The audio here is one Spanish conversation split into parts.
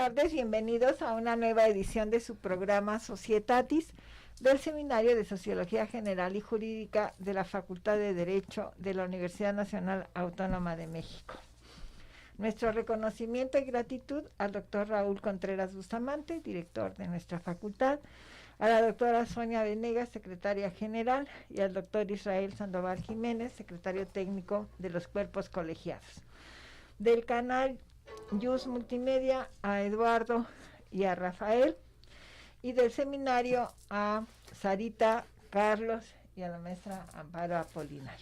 tardes, bienvenidos a una nueva edición de su programa Societatis del Seminario de Sociología General y Jurídica de la Facultad de Derecho de la Universidad Nacional Autónoma de México. Nuestro reconocimiento y gratitud al doctor Raúl Contreras Bustamante, director de nuestra facultad, a la doctora Sonia Venegas, secretaria general, y al doctor Israel Sandoval Jiménez, secretario técnico de los cuerpos colegiados. Del canal Yus Multimedia a Eduardo y a Rafael, y del seminario a Sarita, Carlos y a la maestra Amparo Apolinar.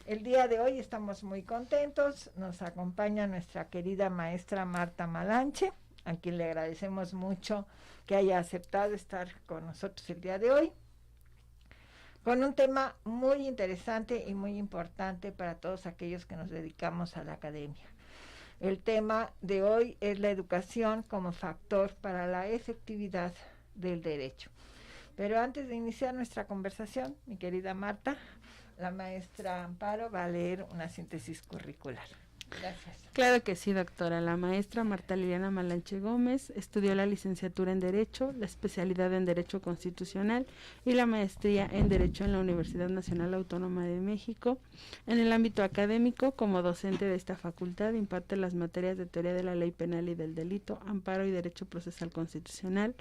El día de hoy estamos muy contentos, nos acompaña nuestra querida maestra Marta Malanche, a quien le agradecemos mucho que haya aceptado estar con nosotros el día de hoy, con un tema muy interesante y muy importante para todos aquellos que nos dedicamos a la academia. El tema de hoy es la educación como factor para la efectividad del derecho. Pero antes de iniciar nuestra conversación, mi querida Marta, la maestra Amparo va a leer una síntesis curricular. Gracias. Claro que sí, doctora. La maestra Marta Liliana Malanche Gómez estudió la licenciatura en Derecho, la especialidad en Derecho Constitucional y la maestría en Derecho en la Universidad Nacional Autónoma de México. En el ámbito académico, como docente de esta facultad, imparte las materias de Teoría de la Ley Penal y del Delito, Amparo y Derecho Procesal Constitucional.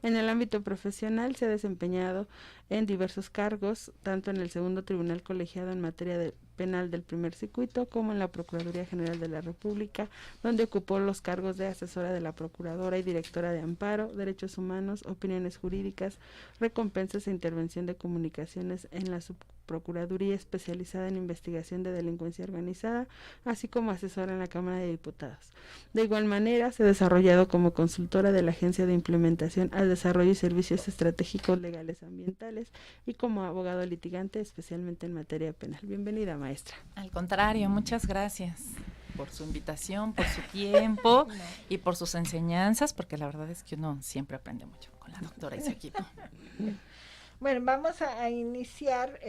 En el ámbito profesional se ha desempeñado en diversos cargos, tanto en el Segundo Tribunal Colegiado en materia penal del primer circuito, como en la Procuraduría General de la República, donde ocupó los cargos de asesora de la Procuradora y directora de Amparo, Derechos Humanos, Opiniones Jurídicas, Recompensas e Intervención de Comunicaciones en la Subprocuraduría especializada en investigación de delincuencia organizada, así como asesora en la Cámara de Diputados. De igual manera, se ha desarrollado como consultora de la Agencia de Implementación al Desarrollo y Servicios Estratégicos Legales Ambientales y como abogado litigante, especialmente en materia penal. Bienvenida, maestra. Al contrario, muchas gracias por su invitación, por su tiempo y por sus enseñanzas, porque la verdad es que uno siempre aprende mucho con la doctora y su equipo. Bueno, vamos a iniciar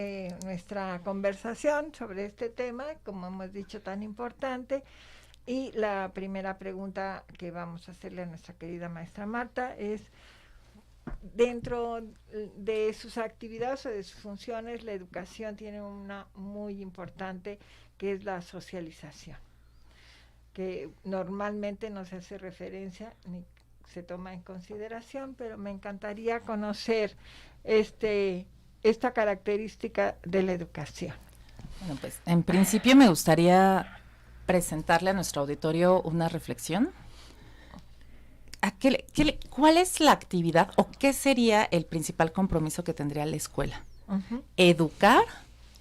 nuestra conversación sobre este tema, como hemos dicho, tan importante. Y la primera pregunta que vamos a hacerle a nuestra querida maestra Marta es, dentro de sus actividades o de sus funciones, la educación tiene una muy importante, que es la socialización, que normalmente no se hace referencia ni se toma en consideración, pero me encantaría conocer esta característica de la educación. Bueno, pues en principio me gustaría presentarle a nuestro auditorio una reflexión. ¿Cuál es la actividad o qué sería el principal compromiso que tendría la escuela? Uh-huh. ¿Educar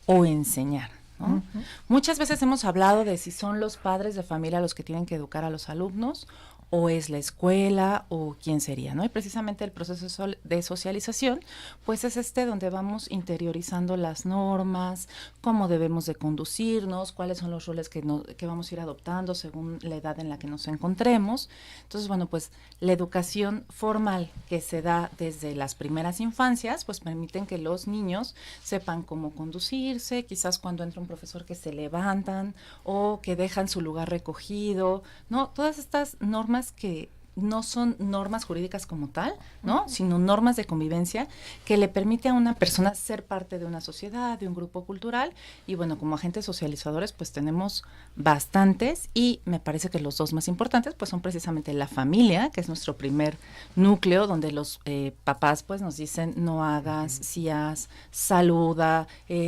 o enseñar? ¿No? Uh-huh. Muchas veces hemos hablado de si son los padres de familia los que tienen que educar a los alumnos o es la escuela o quién sería, ¿no? Y precisamente el proceso de socialización, pues es donde vamos interiorizando las normas, cómo debemos de conducirnos, cuáles son los roles que vamos a ir adoptando según la edad en la que nos encontremos. Entonces, bueno, pues la educación formal que se da desde las primeras infancias, pues permiten que los niños sepan cómo conducirse, quizás cuando entra un profesor que se levantan o que dejan su lugar recogido, ¿no? Todas estas normas que no son normas jurídicas como tal, ¿no? Uh-huh. Sino normas de convivencia que le permite a una persona ser parte de una sociedad, de un grupo cultural, y bueno, como agentes socializadores pues tenemos bastantes, y me parece que los dos más importantes pues son precisamente la familia, que es nuestro primer núcleo, donde los papás pues nos dicen no hagas, sí haz, saluda,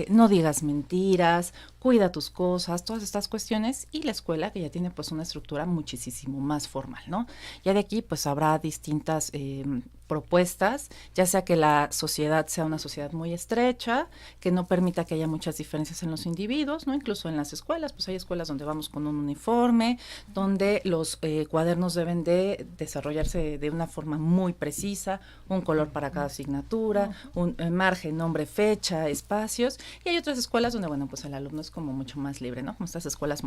no digas mentiras, cuida tus cosas, todas estas cuestiones, y la escuela que ya tiene pues una estructura muchísimo más formal, ¿no? Ya de aquí pues habrá distintas propuestas, ya sea que la sociedad sea una sociedad muy estrecha, que no permita que haya muchas diferencias en los individuos, ¿no? Incluso en las escuelas, pues hay escuelas donde vamos con un uniforme, donde los cuadernos deben de desarrollarse de una forma muy precisa, un color para cada asignatura, un margen, nombre, fecha, espacios, y hay otras escuelas donde, bueno, pues el alumno es como mucho más libre, ¿no? Como estas escuelas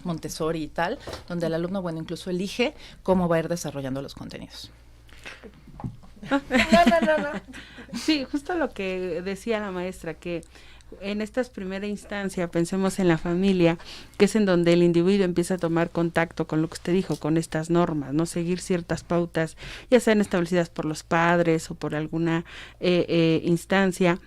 Montessori y tal, donde el alumno, bueno, incluso elige cómo va a ir desarrollando los contenidos. No. Sí, justo lo que decía la maestra, que en esta primera instancia, pensemos en la familia, que es en donde el individuo empieza a tomar contacto con lo que usted dijo, con estas normas, no seguir ciertas pautas, ya sean establecidas por los padres o por alguna instancia.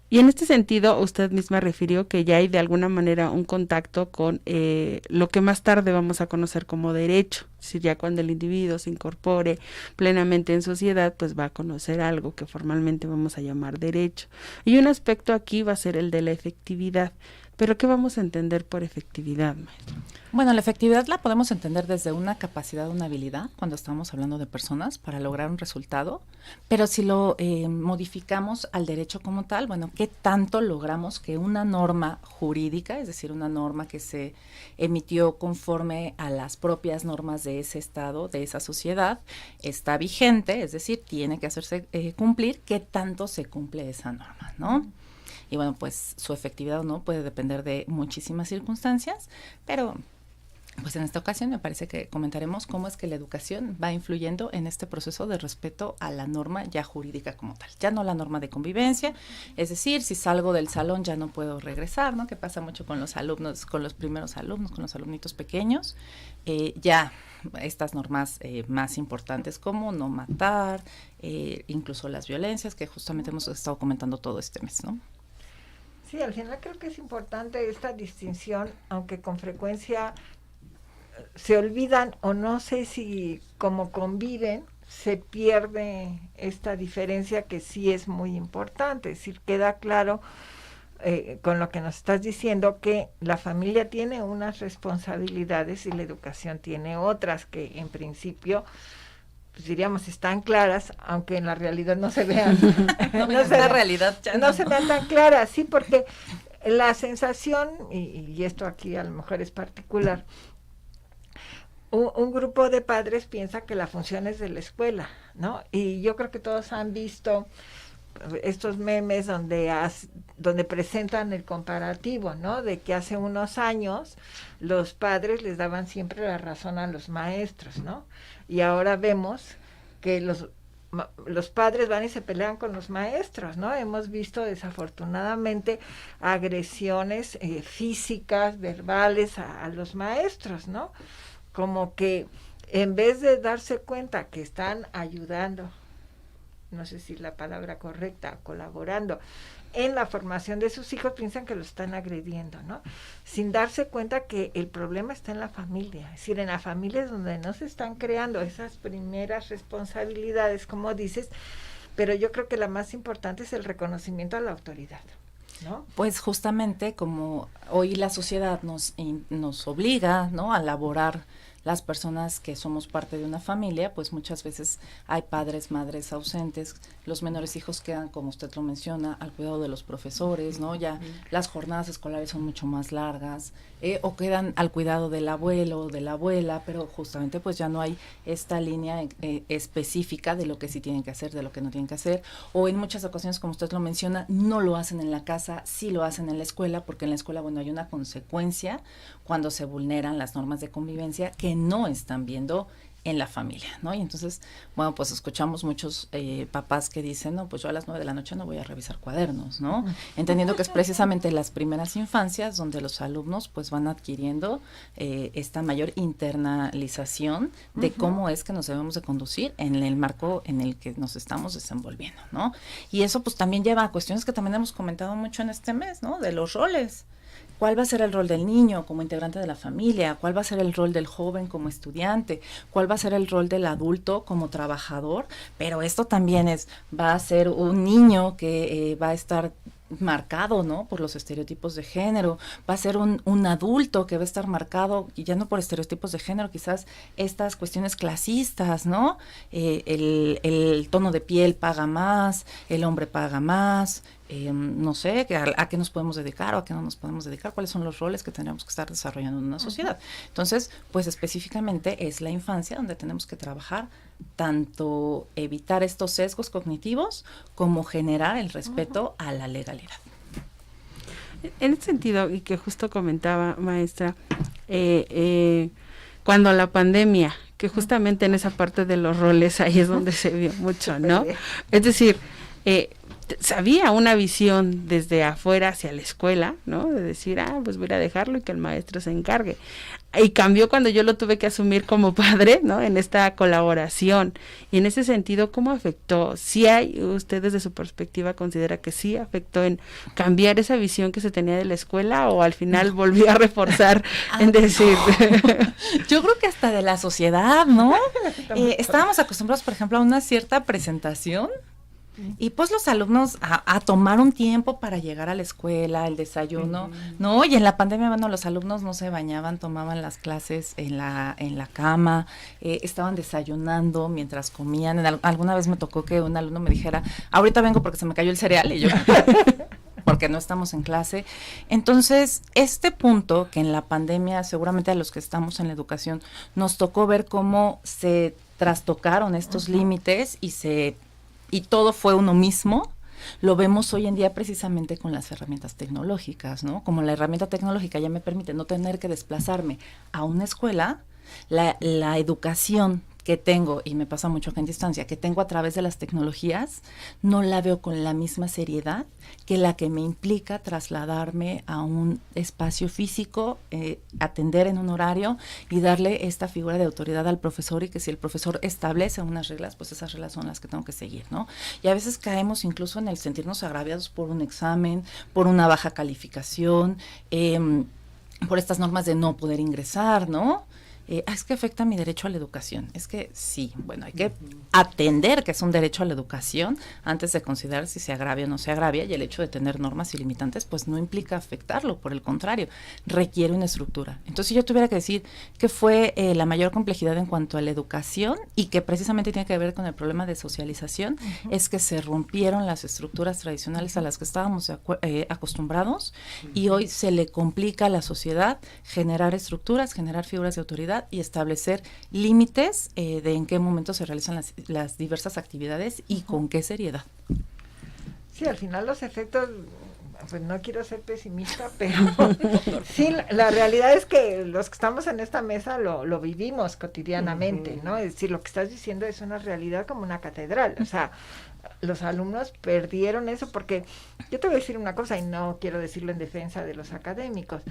Y en este sentido, usted misma refirió que ya hay de alguna manera un contacto con lo que más tarde vamos a conocer como derecho. Es decir, ya cuando el individuo se incorpore plenamente en sociedad, pues va a conocer algo que formalmente vamos a llamar derecho. Y un aspecto aquí va a ser el de la efectividad. ¿Pero qué vamos a entender por efectividad, maestra? Bueno, la efectividad la podemos entender desde una capacidad, una habilidad, cuando estamos hablando de personas, para lograr un resultado, pero si lo modificamos al derecho como tal, bueno, ¿qué tanto logramos que una norma jurídica, es decir, una norma que se emitió conforme a las propias normas de ese estado, de esa sociedad, está vigente, es decir, tiene que hacerse cumplir, qué tanto se cumple esa norma, ¿no? Y bueno, pues su efectividad o no puede depender de muchísimas circunstancias, pero pues en esta ocasión me parece que comentaremos cómo es que la educación va influyendo en este proceso de respeto a la norma ya jurídica como tal, ya no la norma de convivencia, es decir, si salgo del salón ya no puedo regresar, ¿no? Que pasa mucho con los alumnos, con los primeros alumnos, con los alumnitos pequeños, ya estas normas más importantes como no matar, incluso las violencias, que justamente hemos estado comentando todo este mes, ¿no? Sí, al final creo que es importante esta distinción, aunque con frecuencia se olvidan o no sé si como conviven, se pierde esta diferencia que sí es muy importante. Es decir, queda claro con lo que nos estás diciendo que la familia tiene unas responsabilidades y la educación tiene otras que en principio pues diríamos están claras, aunque en la realidad no se vean. No se vean tan claras, sí, porque la sensación, y esto aquí a lo mejor es particular, un grupo de padres piensa que la función es de la escuela, ¿no? Y yo creo que todos han visto estos memes donde presentan el comparativo, ¿no? De que hace unos años los padres les daban siempre la razón a los maestros, ¿no? Y ahora vemos que los padres van y se pelean con los maestros, ¿no? Hemos visto desafortunadamente agresiones físicas, verbales a los maestros, ¿no? Como que en vez de darse cuenta que están ayudando, no sé si la palabra correcta, colaborando en la formación de sus hijos, piensan que lo están agrediendo, ¿no? Sin darse cuenta que el problema está en la familia, es decir, en la familia es donde no se están creando esas primeras responsabilidades, como dices, pero yo creo que la más importante es el reconocimiento a la autoridad, ¿no? Pues justamente como hoy la sociedad nos obliga, ¿no?, a elaborar las personas que somos parte de una familia, pues muchas veces hay padres, madres ausentes, los menores hijos quedan, como usted lo menciona, al cuidado de los profesores, ¿no? Ya las jornadas escolares son mucho más largas, o quedan al cuidado del abuelo o de la abuela, pero justamente pues ya no hay esta línea específica de lo que sí tienen que hacer, de lo que no tienen que hacer, o en muchas ocasiones, como usted lo menciona, no lo hacen en la casa, sí lo hacen en la escuela, porque en la escuela, bueno, hay una consecuencia cuando se vulneran las normas de convivencia que no están viendo en la familia, ¿no? Y entonces, bueno, pues escuchamos muchos papás que dicen, no, pues yo a las 9 de la noche no voy a revisar cuadernos, ¿no? Entendiendo que es precisamente las primeras infancias donde los alumnos pues van adquiriendo esta mayor internalización de cómo es que nos debemos de conducir en el marco en el que nos estamos desenvolviendo, ¿no? Y eso pues también lleva a cuestiones que también hemos comentado mucho en este mes, ¿no? De los roles. ¿Cuál va a ser el rol del niño como integrante de la familia? ¿Cuál va a ser el rol del joven como estudiante? ¿Cuál va a ser el rol del adulto como trabajador? Pero esto también va a ser un niño que va a estar marcado, ¿no?, por los estereotipos de género, va a ser un adulto que va a estar marcado, y ya no por estereotipos de género, quizás estas cuestiones clasistas, ¿no? El tono de piel paga más, el hombre paga más, no sé, a qué nos podemos dedicar o a qué no nos podemos dedicar, cuáles son los roles que tendríamos que estar desarrollando en una sociedad. Entonces, pues específicamente es la infancia donde tenemos que trabajar tanto evitar estos sesgos cognitivos como generar el respeto a la legalidad. En ese sentido, y que justo comentaba, maestra, cuando la pandemia, que justamente en esa parte de los roles ahí es donde se vio mucho, ¿no? Es decir, había una visión desde afuera hacia la escuela, ¿no? De decir, pues voy a dejarlo y que el maestro se encargue. Y cambió cuando yo lo tuve que asumir como padre, ¿no? En esta colaboración. Y en ese sentido, ¿cómo afectó? ¿Sí usted desde su perspectiva considera que sí afectó en cambiar esa visión que se tenía de la escuela, o al final volvió a reforzar en decir? Yo creo que hasta de la sociedad, ¿no? Estábamos acostumbrados, por ejemplo, a una cierta presentación. Y pues los alumnos a tomar un tiempo para llegar a la escuela, el desayuno, ¿no? Y en la pandemia, bueno, los alumnos no se bañaban, tomaban las clases en la cama, estaban desayunando mientras comían. Alguna vez me tocó que un alumno me dijera, ahorita vengo porque se me cayó el cereal, y yo... porque no estamos en clase. Entonces, este punto que en la pandemia, seguramente a los que estamos en la educación, nos tocó ver cómo se trastocaron estos límites y todo fue uno mismo, lo vemos hoy en día precisamente con las herramientas tecnológicas, ¿no? Como la herramienta tecnológica ya me permite no tener que desplazarme a una escuela, la educación que tengo, y me pasa mucho acá en distancia, que tengo a través de las tecnologías, no la veo con la misma seriedad que la que me implica trasladarme a un espacio físico, atender en un horario y darle esta figura de autoridad al profesor, y que si el profesor establece unas reglas, pues esas reglas son las que tengo que seguir, ¿no? Y a veces caemos incluso en el sentirnos agraviados por un examen, por una baja calificación, por estas normas de no poder ingresar, ¿no? Es que afecta mi derecho a la educación. Es que sí, bueno, hay que atender que es un derecho a la educación antes de considerar si se agravia o no se agravia, y el hecho de tener normas ilimitantes pues no implica afectarlo, por el contrario, requiere una estructura. Entonces, si yo tuviera que decir que fue la mayor complejidad en cuanto a la educación, y que precisamente tiene que ver con el problema de socialización, es que se rompieron las estructuras tradicionales a las que estábamos acostumbrados, y hoy se le complica a la sociedad generar estructuras, generar figuras de autoridad y establecer límites de en qué momento se realizan las diversas actividades y con qué seriedad. Sí, al final los efectos, pues no quiero ser pesimista, pero sí, la realidad es que los que estamos en esta mesa lo vivimos cotidianamente, ¿no? Es decir, lo que estás diciendo es una realidad como una catedral, o sea, los alumnos perdieron eso, porque yo te voy a decir una cosa, y no quiero decirlo en defensa de los académicos,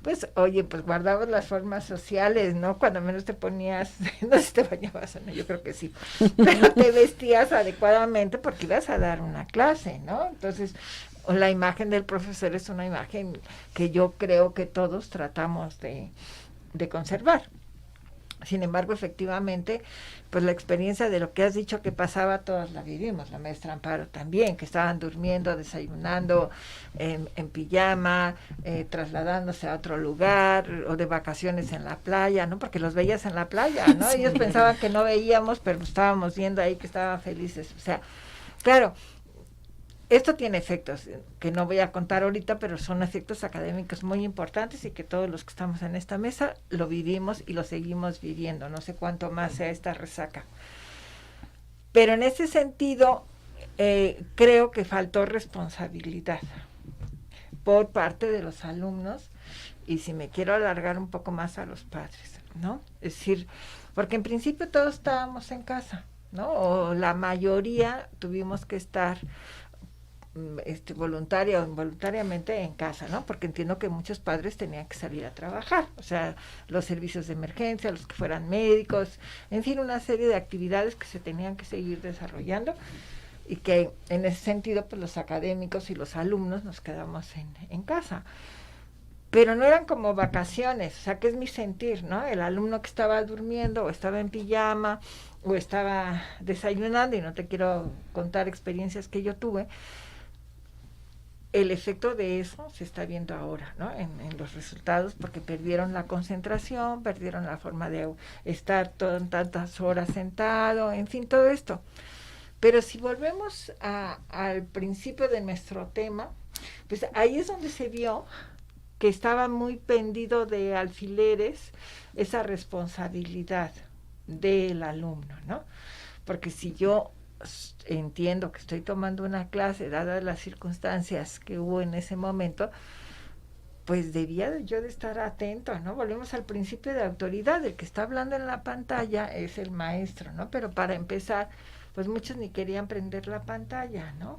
pues oye, pues guardabas las formas sociales, ¿no? Cuando menos te ponías, no sé si te bañabas o no, yo creo que sí, pero te vestías adecuadamente porque ibas a dar una clase, ¿no? Entonces, la imagen del profesor es una imagen que yo creo que todos tratamos de conservar. Sin embargo, efectivamente, pues la experiencia de lo que has dicho que pasaba, todas la vivimos, la maestra Amparo también, que estaban durmiendo, desayunando en pijama, trasladándose a otro lugar, o de vacaciones en la playa, ¿no? Porque los veías en la playa, ¿no? Sí. Ellos pensaban que no veíamos, pero estábamos viendo ahí que estaban felices. O sea, claro, esto tiene efectos que no voy a contar ahorita, pero son efectos académicos muy importantes, y que todos los que estamos en esta mesa lo vivimos y lo seguimos viviendo. No sé cuánto más sea esta resaca. Pero en ese sentido, creo que faltó responsabilidad por parte de los alumnos, y si me quiero alargar un poco más, a los padres, ¿no? Es decir, porque en principio todos estábamos en casa, ¿no? O la mayoría tuvimos que estar voluntaria o involuntariamente en casa, ¿no? Porque entiendo que muchos padres tenían que salir a trabajar, o sea, los servicios de emergencia, los que fueran médicos, en fin, una serie de actividades que se tenían que seguir desarrollando, y que en ese sentido, pues los académicos y los alumnos nos quedamos en casa. Pero no eran como vacaciones, o sea, que es mi sentir, ¿no? El alumno que estaba durmiendo, o estaba en pijama, o estaba desayunando, y no te quiero contar experiencias que yo tuve. El efecto de eso se está viendo ahora, ¿no? En los resultados, porque perdieron la concentración, perdieron la forma de estar tantas horas sentado, en fin, todo esto. Pero si volvemos al principio de nuestro tema, pues ahí es donde se vio que estaba muy pendido de alfileres esa responsabilidad del alumno, ¿no? Porque si yo entiendo que estoy tomando una clase, dadas las circunstancias que hubo en ese momento, pues debía yo de estar atento, ¿no? Volvemos al principio de autoridad. El que está hablando en la pantalla es el maestro, ¿no? Pero para empezar, pues muchos ni querían prender la pantalla, ¿no?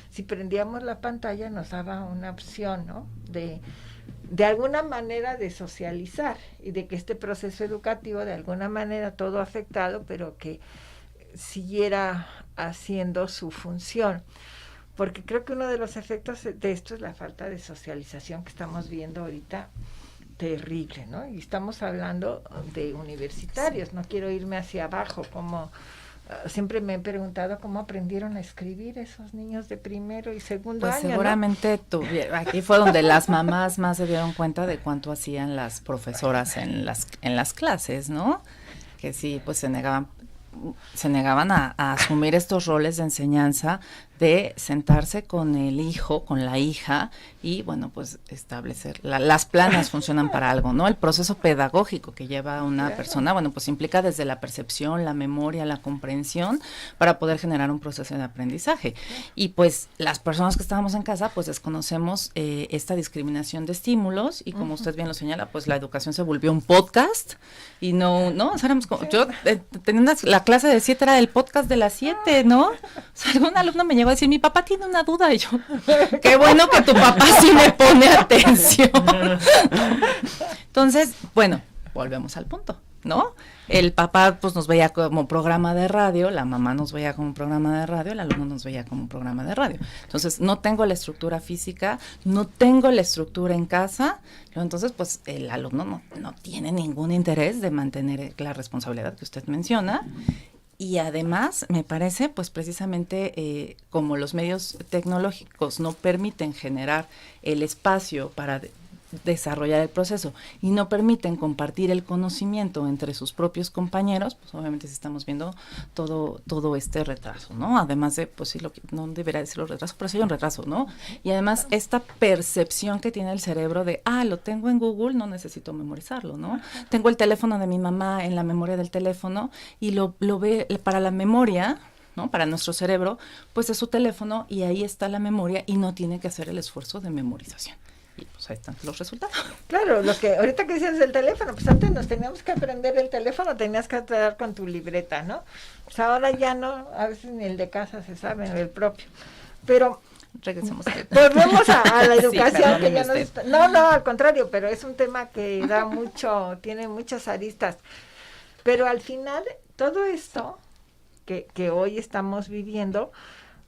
si prendíamos la pantalla nos daba una opción, ¿no? De alguna manera de socializar y de que este proceso educativo de alguna manera todo afectado, pero que siguiera haciendo su función. Porque creo que uno de los efectos de esto es la falta de socialización que estamos viendo ahorita, terrible, ¿no? Y estamos hablando de universitarios, no quiero irme hacia abajo, como siempre me he preguntado cómo aprendieron a escribir esos niños de primero y segundo pues año. Seguramente aquí fue donde las mamás más se dieron cuenta de cuánto hacían las profesoras en las clases, ¿no? Que sí, pues se negaban a asumir estos roles de enseñanza, de sentarse con el hijo, con la hija y, bueno, pues establecer, las planas funcionan para algo, ¿no? El proceso pedagógico que lleva una persona, bueno, pues implica desde la percepción, la memoria, la comprensión, para poder generar un proceso de aprendizaje. Y pues las personas que estábamos en casa, pues desconocemos esta discriminación de estímulos y como usted bien lo señala, pues la educación se volvió un podcast y no, o sea, éramos como, yo tenía la clase de 7 era del podcast de las 7, ¿no? O sea, algún alumno me llegó a decir, mi papá tiene una duda, y yo, qué bueno que tu papá sí me pone atención. Entonces, bueno, volvemos al punto, ¿no? El papá pues nos veía como programa de radio, la mamá nos veía como programa de radio, el alumno nos veía como programa de radio. Entonces, no tengo la estructura física, no tengo la estructura en casa, entonces pues el alumno no tiene ningún interés de mantener la responsabilidad que usted menciona. Y además, me parece, pues precisamente como los medios tecnológicos no permiten generar el espacio para desarrollar el proceso y no permiten compartir el conocimiento entre sus propios compañeros, pues obviamente sí estamos viendo todo este retraso, ¿no? Además de, pues sí, no debería decirlo retraso, pero sí hay un retraso, ¿no? Y además esta percepción que tiene el cerebro de, lo tengo en Google, no necesito memorizarlo, ¿no? Tengo el teléfono de mi mamá en la memoria del teléfono y lo ve para la memoria, ¿no? Para nuestro cerebro, pues es su teléfono y ahí está la memoria y no tiene que hacer el esfuerzo de memorización. Y pues ahí están los resultados. Claro, lo que ahorita que decías del teléfono, pues antes nos teníamos que aprender el teléfono, tenías que estar con tu libreta, ¿no? Pues ahora ya no, a veces ni el de casa se sabe, el propio. Pero regresemos volvemos a la educación, sí, que ya no, al contrario, pero es un tema que da mucho, tiene muchas aristas. Pero al final, todo esto que hoy estamos viviendo,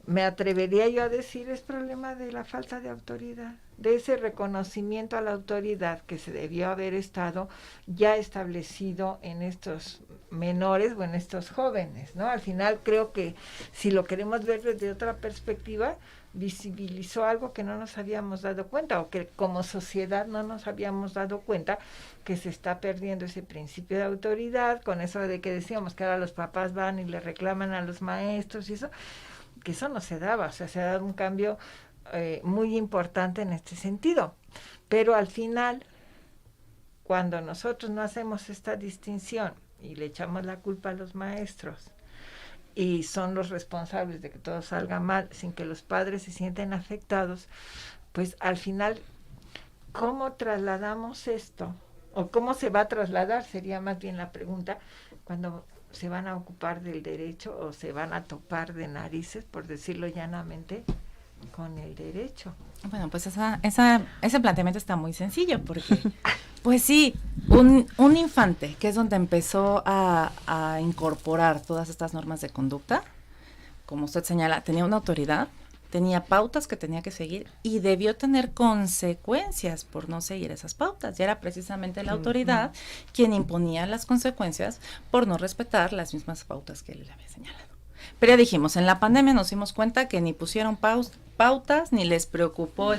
me atrevería yo a decir, es problema de la falta de autoridad, de ese reconocimiento a la autoridad que se debió haber estado ya establecido en estos menores o en estos jóvenes, ¿no? Al final creo que si lo queremos ver desde otra perspectiva, visibilizó algo que no nos habíamos dado cuenta o que como sociedad no nos habíamos dado cuenta, que se está perdiendo ese principio de autoridad, con eso de que decíamos que ahora los papás van y le reclaman a los maestros y eso, que eso no se daba, o sea, se ha dado un cambio muy importante en este sentido. Pero al final, cuando nosotros no hacemos esta distinción y le echamos la culpa a los maestros y son los responsables de que todo salga mal sin que los padres se sienten afectados, pues al final, ¿cómo trasladamos esto? ¿O cómo se va a trasladar? Sería más bien la pregunta, cuando se van a ocupar del derecho o se van a topar de narices, por decirlo llanamente, con el derecho. Bueno, pues ese planteamiento está muy sencillo porque, pues sí, un infante, que es donde empezó a incorporar todas estas normas de conducta, como usted señala, tenía una autoridad, tenía pautas que tenía que seguir y debió tener consecuencias por no seguir esas pautas. Y era precisamente la autoridad quien imponía las consecuencias por no respetar las mismas pautas que él le había señalado. Pero ya dijimos, en la pandemia nos dimos cuenta que ni pusieron pautas, ni les preocupó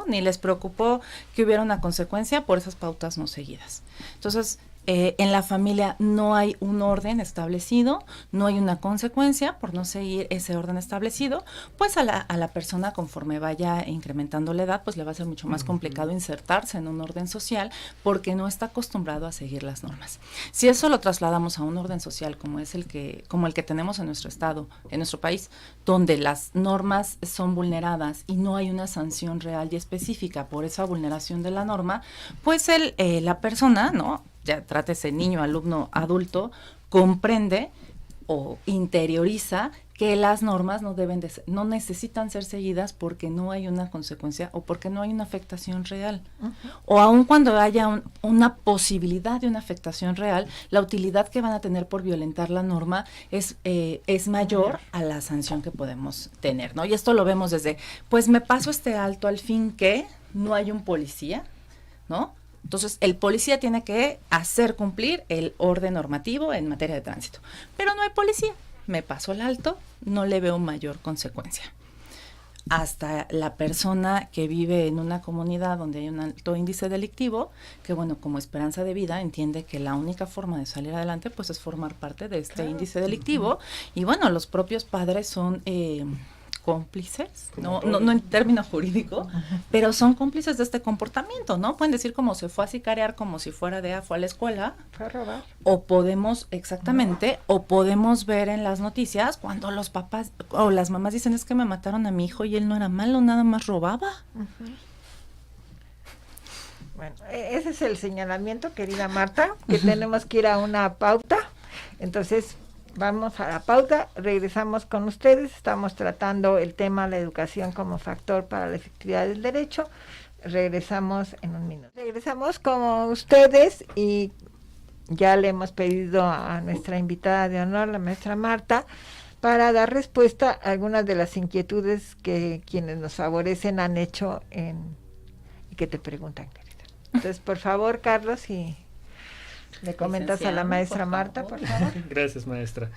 ni les preocupó que hubiera una consecuencia por esas pautas no seguidas. Entonces, en la familia no hay un orden establecido, no hay una consecuencia por no seguir ese orden establecido, pues a la persona conforme vaya incrementando la edad, pues le va a ser mucho más complicado insertarse en un orden social porque no está acostumbrado a seguir las normas. Si eso lo trasladamos a un orden social como el que tenemos en nuestro estado, en nuestro país, donde las normas son vulneradas y no hay una sanción real y específica por esa vulneración de la norma, pues la persona, ¿no? Ya trátese niño, alumno, adulto, comprende o interioriza que las normas no necesitan ser seguidas porque no hay una consecuencia o porque no hay una afectación real. O aun cuando haya una posibilidad de una afectación real, la utilidad que van a tener por violentar la norma es mayor a la sanción que podemos tener, ¿no? Y esto lo vemos desde, pues me paso este alto al fin que no hay un policía, ¿no? Entonces, el policía tiene que hacer cumplir el orden normativo en materia de tránsito. Pero no hay policía. Me paso el alto, no le veo mayor consecuencia. Hasta la persona que vive en una comunidad donde hay un alto índice delictivo, que bueno, como esperanza de vida, entiende que la única forma de salir adelante, pues es formar parte de este índice delictivo. Y bueno, los propios padres son cómplices, no en término jurídico, pero son cómplices de este comportamiento, ¿no? Pueden decir como se fue a sicariar, como si fuera fue a la escuela, fue a robar. O podemos ver en las noticias cuando los papás o las mamás dicen es que me mataron a mi hijo y él no era malo, nada más robaba. Bueno, ese es el señalamiento, querida Marta, que tenemos que ir a una pauta. Entonces, vamos a la pauta, regresamos con ustedes, estamos tratando el tema la educación como factor para la efectividad del derecho, regresamos en un minuto. Regresamos con ustedes y ya le hemos pedido a nuestra invitada de honor, la maestra Marta, para dar respuesta a algunas de las inquietudes que quienes nos favorecen han hecho y que te preguntan, querida. Entonces, por favor, Carlos, y le comentas a la maestra Marta, por favor. Gracias, maestra.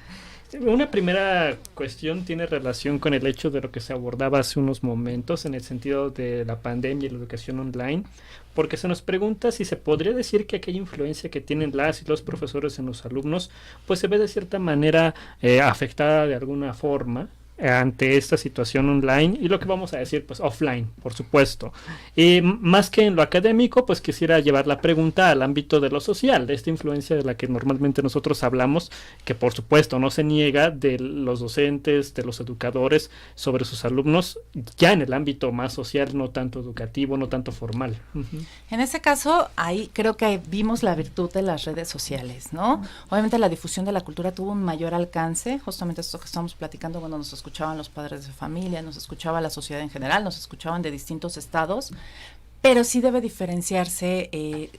Una primera cuestión tiene relación con el hecho de lo que se abordaba hace unos momentos en el sentido de la pandemia y la educación online, porque se nos pregunta si se podría decir que aquella influencia que tienen las y los profesores en los alumnos, pues se ve de cierta manera afectada de alguna forma ante esta situación online y lo que vamos a decir pues offline, por supuesto. Y más que en lo académico, pues quisiera llevar la pregunta al ámbito de lo social, de esta influencia de la que normalmente nosotros hablamos, que por supuesto no se niega de los docentes, de los educadores sobre sus alumnos, ya en el ámbito más social, no tanto educativo, no tanto formal. En ese caso, ahí creo que vimos la virtud de las redes sociales, ¿no? Obviamente la difusión de la cultura tuvo un mayor alcance, justamente esto que estamos platicando cuando nos escuchaban los padres de familia, nos escuchaba la sociedad en general, nos escuchaban de distintos estados, pero sí debe diferenciarse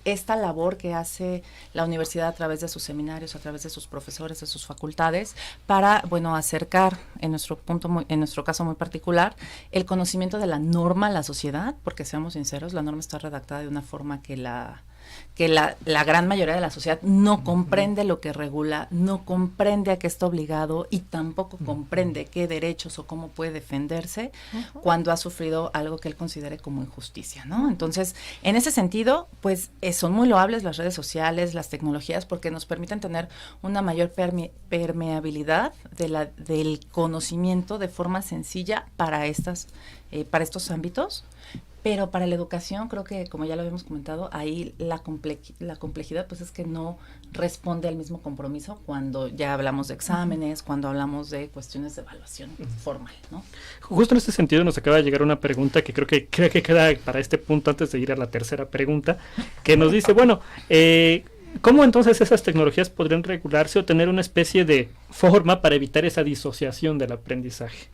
esta labor que hace la universidad a través de sus seminarios, a través de sus profesores, de sus facultades, para, bueno, acercar, en nuestro caso muy particular, el conocimiento de la norma a la sociedad, porque seamos sinceros, la norma está redactada de una forma que la gran mayoría de la sociedad no comprende lo que regula, no comprende a qué está obligado y tampoco comprende qué derechos o cómo puede defenderse cuando ha sufrido algo que él considere como injusticia, ¿no? Entonces, en ese sentido, pues son muy loables las redes sociales, las tecnologías, porque nos permiten tener una mayor permeabilidad del conocimiento de forma sencilla para estos ámbitos. Pero para la educación creo que, como ya lo habíamos comentado, ahí la complejidad pues es que no responde al mismo compromiso cuando ya hablamos de exámenes, cuando hablamos de cuestiones de evaluación formal, ¿no? Justo en este sentido nos acaba de llegar una pregunta que creo que queda para este punto antes de ir a la tercera pregunta, que nos dice, bueno, ¿cómo entonces esas tecnologías podrían regularse o tener una especie de forma para evitar esa disociación del aprendizaje?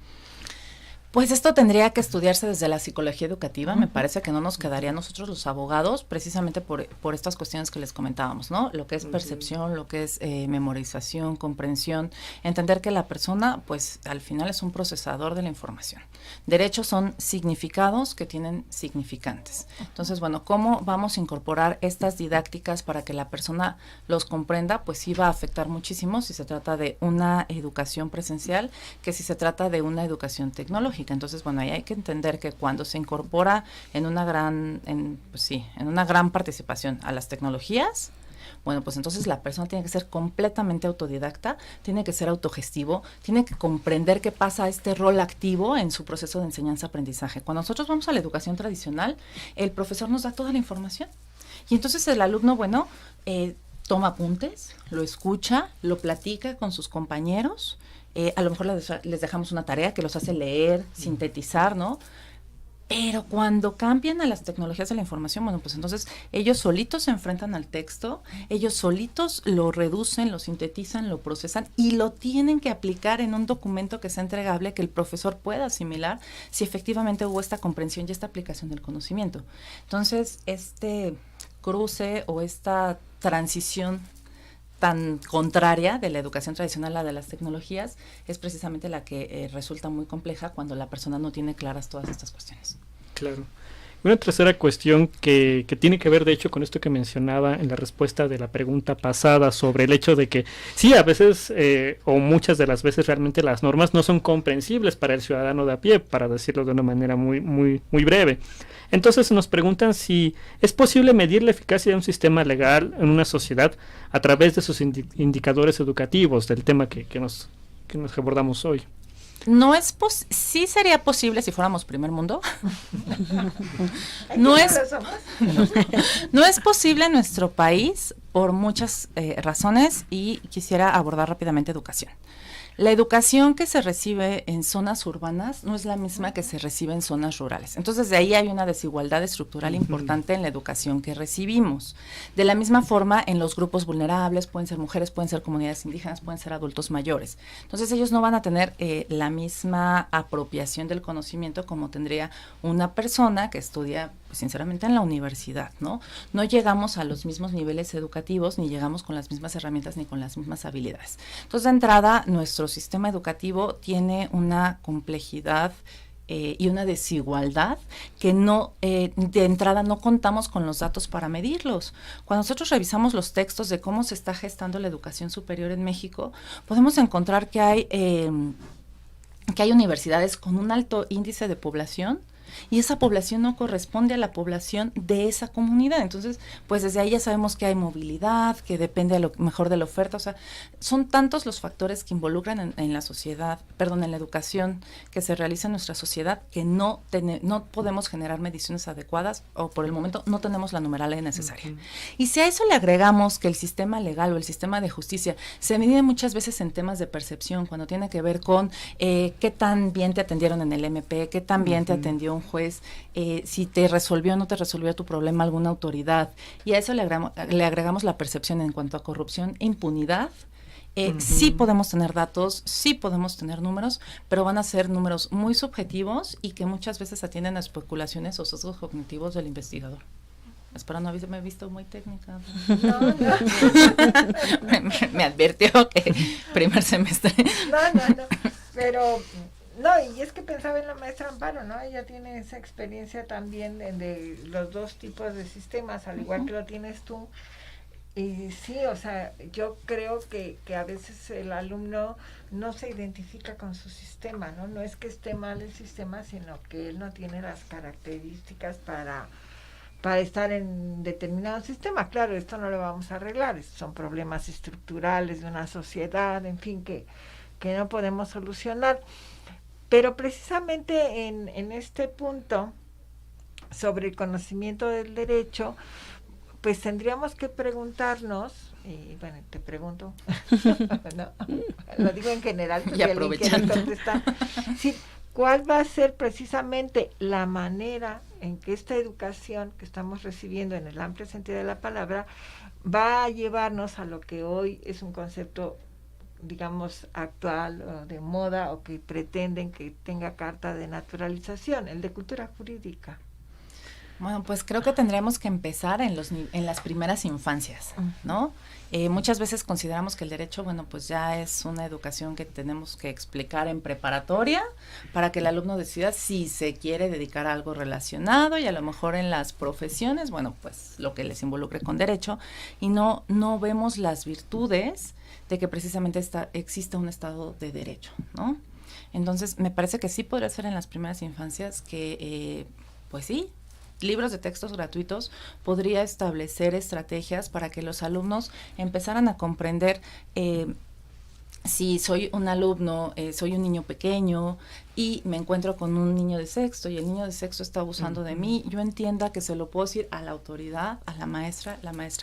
Pues esto tendría que estudiarse desde la psicología educativa, me parece que no nos quedaría a nosotros los abogados, precisamente por estas cuestiones que les comentábamos, ¿no? Lo que es percepción, lo que es memorización, comprensión, entender que la persona, pues al final es un procesador de la información. Derechos son significados que tienen significantes. Entonces, bueno, ¿cómo vamos a incorporar estas didácticas para que la persona los comprenda? Pues sí va a afectar muchísimo si se trata de una educación presencial que si se trata de una educación tecnológica. Entonces, bueno, ahí hay que entender que cuando se incorpora en una gran participación a las tecnologías, bueno, pues entonces la persona tiene que ser completamente autodidacta, tiene que ser autogestivo, tiene que comprender qué pasa este rol activo en su proceso de enseñanza-aprendizaje. Cuando nosotros vamos a la educación tradicional, el profesor nos da toda la información y entonces el alumno, bueno, toma apuntes, lo escucha, lo platica con sus compañeros. A lo mejor les dejamos una tarea que los hace leer, sintetizar, ¿no? Pero cuando cambian a las tecnologías de la información, bueno, pues entonces ellos solitos se enfrentan al texto, ellos solitos lo reducen, lo sintetizan, lo procesan y lo tienen que aplicar en un documento que sea entregable, que el profesor pueda asimilar si efectivamente hubo esta comprensión y esta aplicación del conocimiento. Entonces, este cruce o esta transición tan contraria de la educación tradicional a la de las tecnologías es precisamente la que resulta muy compleja cuando la persona no tiene claras todas estas cuestiones. Claro. Una tercera cuestión que tiene que ver, de hecho, con esto que mencionaba en la respuesta de la pregunta pasada sobre el hecho de que sí, a veces o muchas de las veces realmente las normas no son comprensibles para el ciudadano de a pie, para decirlo de una manera muy breve. Entonces nos preguntan si es posible medir la eficacia de un sistema legal en una sociedad a través de sus indicadores educativos del tema que nos abordamos hoy. No es sí sería posible si fuéramos primer mundo. No es posible en nuestro país por muchas razones y quisiera abordar rápidamente educación. La educación que se recibe en zonas urbanas no es la misma que se recibe en zonas rurales. Entonces, de ahí hay una desigualdad estructural importante en la educación que recibimos. De la misma forma, en los grupos vulnerables, pueden ser mujeres, pueden ser comunidades indígenas, pueden ser adultos mayores. Entonces, ellos no van a tener la misma apropiación del conocimiento como tendría una persona que estudia, pues, sinceramente, en la universidad, ¿no? No llegamos a los mismos niveles educativos, ni llegamos con las mismas herramientas, ni con las mismas habilidades. Entonces, de entrada, nuestro sistema educativo tiene una complejidad y una desigualdad que no, de entrada no contamos con los datos para medirlos. Cuando nosotros revisamos los textos de cómo se está gestando la educación superior en México, podemos encontrar que hay universidades con un alto índice de población y esa población no corresponde a la población de esa comunidad. Entonces, pues desde ahí ya sabemos que hay movilidad, que depende a lo mejor de la oferta. O sea, son tantos los factores que involucran en la sociedad, en la educación que se realiza en nuestra sociedad, que no podemos generar mediciones adecuadas o por el momento no tenemos la numeralia necesaria. Y si a eso le agregamos que el sistema legal o el sistema de justicia se mide muchas veces en temas de percepción, cuando tiene que ver con qué tan bien te atendieron en el MP, qué tan bien te atendió un juez, si te resolvió o no te resolvió tu problema alguna autoridad, y a eso le agregamos la percepción en cuanto a corrupción e impunidad. Sí podemos tener datos, sí podemos tener números, pero van a ser números muy subjetivos y que muchas veces atienden a especulaciones o sesgos cognitivos del investigador. Espero no haberme visto muy técnica. No. me advirtió que primer semestre. No, pero... No, y es que pensaba en la maestra Amparo, ¿no? Ella tiene esa experiencia también de los dos tipos de sistemas, al igual que lo tienes tú. Y sí, o sea, yo creo que a veces el alumno no se identifica con su sistema, ¿no? No es que esté mal el sistema, sino que él no tiene las características para estar en determinado sistema. Claro, esto no lo vamos a arreglar, son problemas estructurales de una sociedad, en fin, que no podemos solucionar. Pero precisamente en este punto sobre el conocimiento del derecho, pues tendríamos que preguntarnos, y bueno, te pregunto, no, lo digo en general, y aprovechando. Sí, ¿cuál va a ser precisamente la manera en que esta educación que estamos recibiendo en el amplio sentido de la palabra va a llevarnos a lo que hoy es un concepto, digamos, actual o de moda, o que pretenden que tenga carta de naturalización, el de cultura jurídica? Bueno, pues creo que tendríamos que empezar en las primeras infancias, ¿no? Muchas veces consideramos que el derecho, bueno, pues ya es una educación que tenemos que explicar en preparatoria para que el alumno decida si se quiere dedicar a algo relacionado, y a lo mejor en las profesiones, bueno, pues lo que les involucre con derecho, y no vemos las virtudes de que precisamente exista un estado de derecho, ¿no? Entonces, me parece que sí podría ser en las primeras infancias que, pues sí, libros de textos gratuitos podría establecer estrategias para que los alumnos empezaran a comprender si soy un alumno, soy un niño pequeño, y me encuentro con un niño de sexto y el niño de sexto está abusando de mí, yo entienda que se lo puedo decir a la autoridad, a la maestra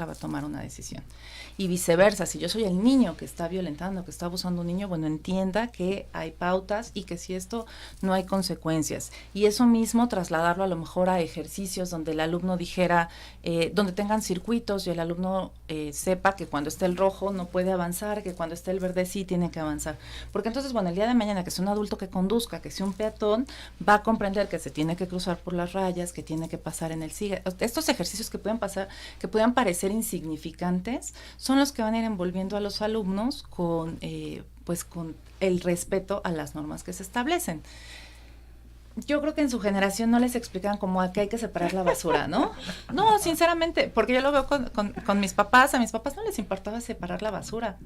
va a tomar una decisión. Y viceversa, si yo soy el niño que está violentando, que está abusando de un niño, bueno, entienda que hay pautas y que si esto no hay consecuencias. Y eso mismo trasladarlo a lo mejor a ejercicios donde el alumno dijera, donde tengan circuitos y el alumno sepa que cuando esté el rojo no puede avanzar, que cuando esté el verde sí tiene que avanzar. Porque entonces, bueno, el día de mañana que sea un adulto que conduzca, que sea un peatón, va a comprender que se tiene que cruzar por las rayas, que tiene que pasar en el sigue. Estos ejercicios que pueden pasar, que puedan parecer insignificantes, son los que van a ir envolviendo a los alumnos con, pues con el respeto a las normas que se establecen. Yo creo que en su generación no les explican como que hay que separar la basura, ¿no? No, sinceramente, porque yo lo veo con mis papás, a mis papás no les importaba separar la basura.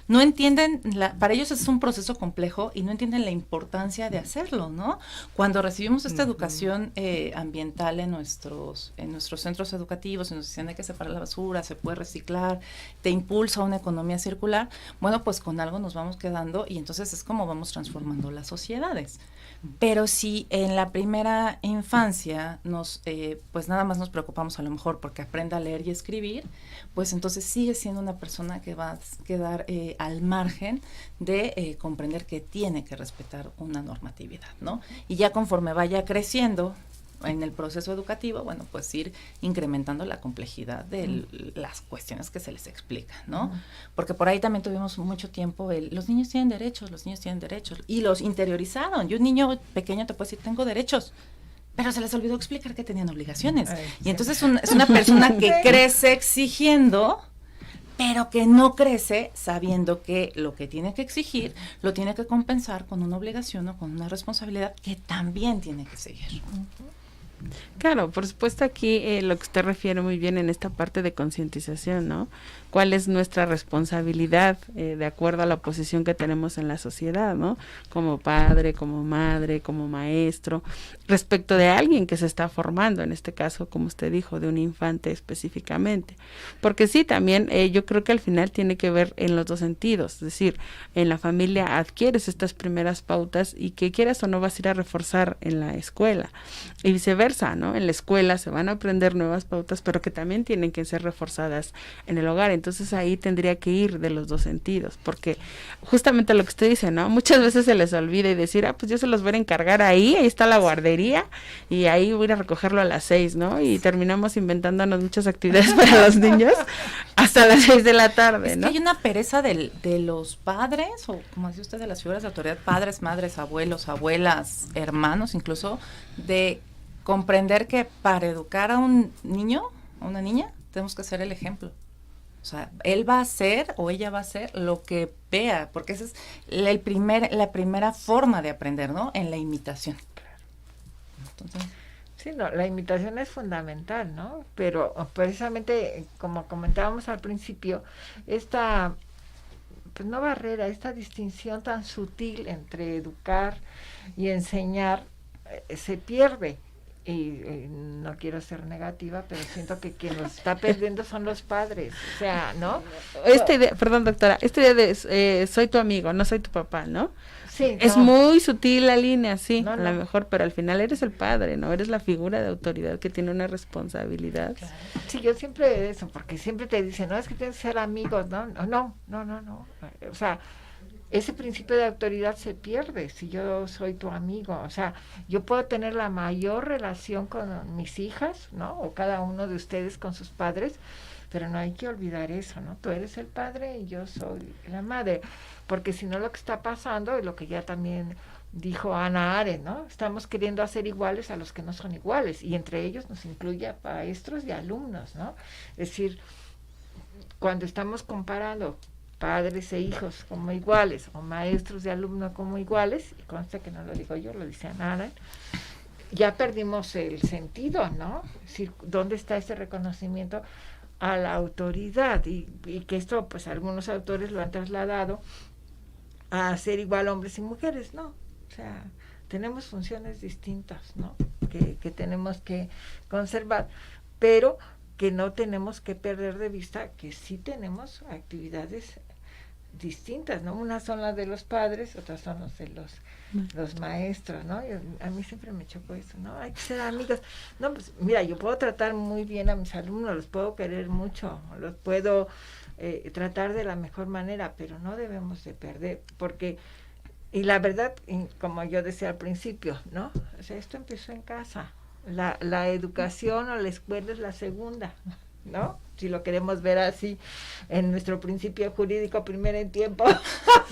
No entienden, para ellos es un proceso complejo y no entienden la importancia de hacerlo, ¿no? Cuando recibimos esta educación ambiental en nuestros centros educativos, nos dicen hay que separar la basura, se puede reciclar, te impulsa a una economía circular, bueno, pues con algo nos vamos quedando y entonces es como vamos transformando las sociedades. Pero si en la primera infancia pues nada más nos preocupamos a lo mejor porque aprenda a leer y escribir, pues entonces sigue siendo una persona que va a quedar al margen de comprender que tiene que respetar una normatividad, ¿no? Y ya conforme vaya creciendo en el proceso educativo, bueno, pues ir incrementando la complejidad de las cuestiones que se les explican, ¿no? Porque por ahí también tuvimos mucho tiempo los niños tienen derechos, y los interiorizaron. Y un niño pequeño te puede decir, tengo derechos, pero se les olvidó explicar que tenían obligaciones. Y entonces es una persona que crece exigiendo, pero que no crece sabiendo que lo que tiene que exigir lo tiene que compensar con una obligación o con una responsabilidad que también tiene que seguir. Claro, por supuesto aquí lo que usted refiere muy bien en esta parte de concientización, ¿no? ¿Cuál es nuestra responsabilidad de acuerdo a la posición que tenemos en la sociedad, ¿no? Como padre, como madre, como maestro, respecto de alguien que se está formando, en este caso, como usted dijo, de un infante específicamente. Porque sí, también yo creo que al final tiene que ver en los dos sentidos, es decir, en la familia adquieres estas primeras pautas y que quieras o no vas a ir a reforzar en la escuela y viceversa, ¿no? En la escuela se van a aprender nuevas pautas, pero que también tienen que ser reforzadas en el hogar. Entonces ahí tendría que ir de los dos sentidos, porque justamente lo que usted dice, ¿no? Muchas veces se les olvida y decir, pues yo se los voy a encargar ahí está la guardería y ahí voy a ir a recogerlo a las 6, ¿no? Y terminamos inventándonos muchas actividades para los niños hasta las 6 de la tarde, ¿no? Es que hay una pereza de los padres, o como dice usted, de las figuras de autoridad, padres, madres, abuelos, abuelas, hermanos, incluso, de comprender que para educar a un niño, a una niña, tenemos que ser el ejemplo. O sea, él va a hacer o ella va a hacer lo que vea, porque esa es la primera forma de aprender, ¿no? En la imitación. Entonces, sí, no, la imitación es fundamental, ¿no? Pero precisamente, como comentábamos al principio, esta, pues no barrera, esta distinción tan sutil entre educar y enseñar se pierde. Y no quiero ser negativa, pero siento que quien los está perdiendo son los padres, o sea, ¿no? Perdón, doctora, esta idea de soy tu amigo, no soy tu papá, ¿no? Sí, es muy sutil la línea, sí, a lo mejor, pero al final eres el padre, ¿no? Eres la figura de autoridad que tiene una responsabilidad. Claro. Sí, yo siempre eso, porque siempre te dicen, no, es que tienes que ser amigos, no, o sea, ese principio de autoridad se pierde si yo soy tu amigo. O sea, yo puedo tener la mayor relación con mis hijas, ¿no? O cada uno de ustedes con sus padres, pero no hay que olvidar eso, ¿no? Tú eres el padre y yo soy la madre. Porque si no, lo que está pasando, y lo que ya también dijo Hannah Arendt, ¿no? Estamos queriendo hacer iguales a los que no son iguales, y entre ellos nos incluye a maestros y alumnos, ¿no? Es decir, cuando estamos comparando padres e hijos como iguales, o maestros y alumnos como iguales, y consta que no lo digo yo, lo dice Hannah Arendt, ya perdimos el sentido, ¿no? Es decir, ¿dónde está ese reconocimiento a la autoridad? Y que esto, pues algunos autores lo han trasladado a ser igual hombres y mujeres, ¿no? O sea, tenemos funciones distintas, ¿no? Que tenemos que conservar, pero que no tenemos que perder de vista que sí tenemos actividades distintas, ¿no? Unas son las de los padres, otras son las de los maestros, ¿no? A mí siempre me chocó eso, ¿no? Hay que ser amigos. No, pues mira, yo puedo tratar muy bien a mis alumnos, los puedo querer mucho, los puedo tratar de la mejor manera, pero no debemos de perder, porque, y la verdad, como yo decía al principio, ¿no? O sea, esto empezó en casa. La educación o la escuela es la segunda, ¿no? Si lo queremos ver así, en nuestro principio jurídico, primero en tiempo,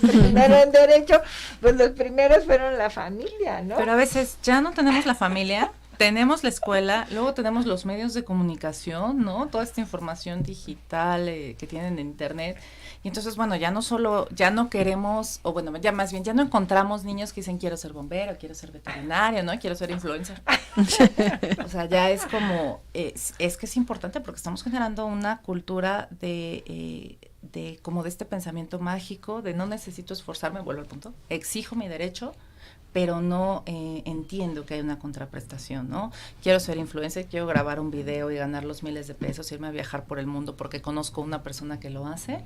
primero en derecho, pues los primeros fueron la familia, ¿no? Pero a veces ya no tenemos la familia, tenemos la escuela, luego tenemos los medios de comunicación, ¿no? Toda esta información digital que tienen en internet. Y entonces, bueno, ya no queremos, o bueno, ya más bien, ya no encontramos niños que dicen quiero ser bombero, quiero ser veterinario, ¿no? Quiero ser influencer. O sea, ya es como, es que es importante porque estamos generando una cultura de como de este pensamiento mágico, de no necesito esforzarme, vuelvo al punto, exijo mi derecho, pero no entiendo que hay una contraprestación, ¿no? Quiero ser influencer, quiero grabar un video y ganar los miles de pesos, irme a viajar por el mundo porque conozco una persona que lo hace,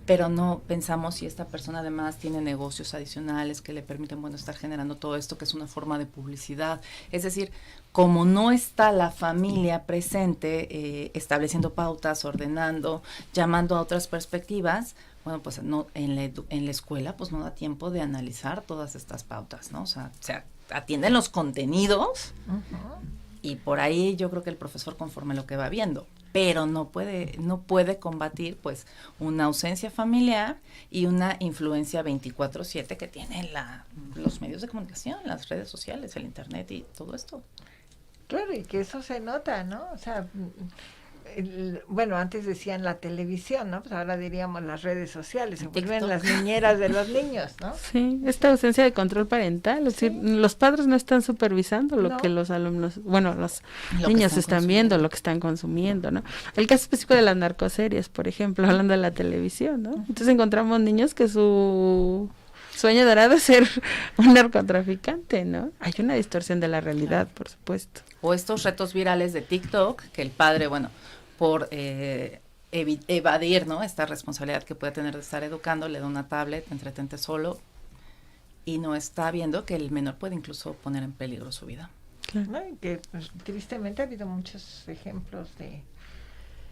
pero no pensamos si esta persona además tiene negocios adicionales que le permiten, bueno, estar generando todo esto, que es una forma de publicidad. Es decir, como no está la familia presente, estableciendo pautas, ordenando, llamando a otras perspectivas, bueno, pues no, en la escuela pues no da tiempo de analizar todas estas pautas, ¿no? O sea, se atienden los contenidos y por ahí yo creo que el profesor conforme lo que va viendo, pero no puede combatir pues una ausencia familiar y una influencia 24/7 que tienen los medios de comunicación, las redes sociales, el internet y todo esto. Claro, y que eso se nota, ¿no? O sea, bueno, antes decían la televisión, ¿no? Pues ahora diríamos las redes sociales, se vuelven las niñeras de los niños, ¿no? Sí, esta ausencia de control parental, es decir, los padres no están supervisando lo que los alumnos, bueno, los niños están viendo, lo que están consumiendo, ¿no? El caso específico de las narcoseries, por ejemplo, hablando de la televisión, ¿no? Entonces encontramos niños que su sueño dorado es ser un narcotraficante, ¿no? Hay una distorsión de la realidad, por supuesto. O estos retos virales de TikTok, que el padre, bueno, por evadir, ¿no?, esta responsabilidad que puede tener de estar educando, le da una tablet, entretente solo, y no está viendo que el menor puede incluso poner en peligro su vida. Claro. ¿No? Y que pues, tristemente ha habido muchos ejemplos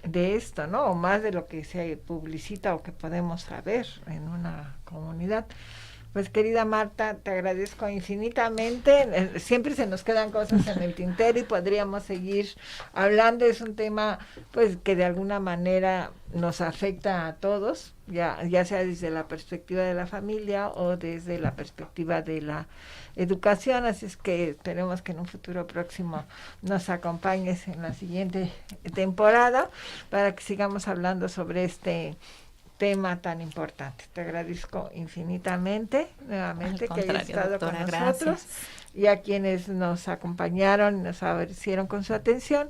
de esto, ¿no? O más de lo que se publicita o que podemos saber en una comunidad. Pues querida Marta, te agradezco infinitamente. Siempre se nos quedan cosas en el tintero y podríamos seguir hablando. Es un tema pues que de alguna manera nos afecta a todos, ya sea desde la perspectiva de la familia o desde la perspectiva de la educación. Así es que esperemos que en un futuro próximo nos acompañes en la siguiente temporada para que sigamos hablando sobre este tema tan importante. Te agradezco infinitamente nuevamente que hayas estado doctora, con nosotros, gracias. Y a quienes nos acompañaron y nos favorecieron con su atención.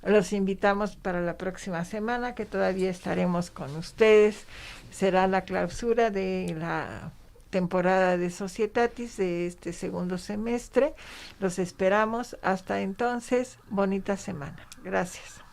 Los invitamos para la próxima semana, que todavía estaremos con ustedes. Será la clausura de la temporada de Societatis de este segundo semestre. Los esperamos. Hasta entonces, bonita semana. Gracias.